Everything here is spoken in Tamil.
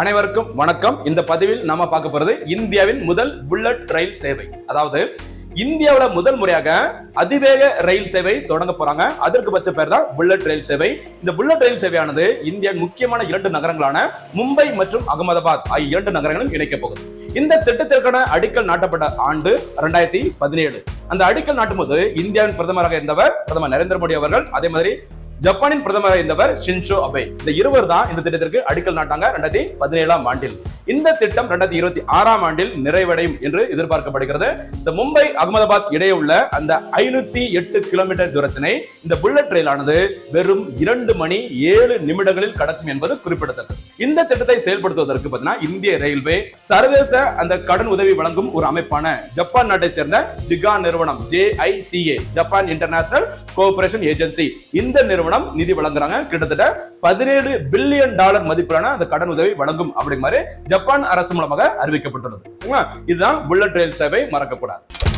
அனைவருக்கும் வணக்கம். இந்த பதிவில் நாம பார்க்க போறது இந்தியாவின் முதல் புல்லட் ரயில் சேவை. அதாவது இந்தியாவில் முதல் முறையாக அதிவேக ரயில் சேவை தொடங்க போறாங்க. அதற்கு பட்ச பேர் தான் புல்லட் ரயில் சேவை. இந்த புல்லட் ரயில் சேவையானது இந்தியாவின் முக்கியமான 2 நகரங்களான மும்பை மற்றும் அகமதாபாத் ஆகிய 2 நகரங்களும் இணைக்க போகுது. இந்த திட்டத்திற்கான அடிக்கல் நாட்டப்பட்ட ஆண்டு 2017. அந்த அடிக்கல் நாட்டும் போது இந்தியாவின் பிரதமராக இருந்தவர் பிரதமர் நரேந்திர மோடி அவர்கள், அதே மாதிரி ஜப்பானின் பிரதமராக இருந்தவர் ஷின்சோ அபே. இந்த இருவர் தான் இந்த திட்டத்திற்கு அடிக்கல் நாட்டாங்க 2017ஆம் ஆண்டில். இந்த திட்டம் 2026ஆம் ஆண்டில் நிறைவடையும் என்று எதிர்பார்க்கப்படுகிறது. இந்த மும்பை அகமதாபாத் இடையே உள்ள அந்த 508 கிலோமீட்டர் தூரத்தினை இந்த புல்லட் ரயிலானது வெறும் 2 மணி 7 நிமிடங்களில் கடக்கும் என்பது குறிப்பிடத்தக்கது. இந்த திட்டத்தை செயல்படுத்துவதற்கு பார்த்தீங்கன்னா இந்திய ரயில்வே சர்வதேச அந்த கடன் உதவி வழங்கும் ஒரு அமைப்பான ஜப்பான் நாட்டை சேர்ந்த ஜிகா நிறுவனம் JICA, Japan international cooperation agency, இந்த நிறுவனம் நிதி வழங்குறாங்க. கிட்டத்தட்ட $17 பில்லியன் மதிப்பிலான அந்த கடன் உதவி வழங்கும் அப்படிங்கிற மாதிரி ஜப்பான் அரசு மூலமாக அறிவிக்கப்பட்டுள்ளது. இதுதான் புல்லட் ரயில் சேவை, மறக்கக்கூடாது.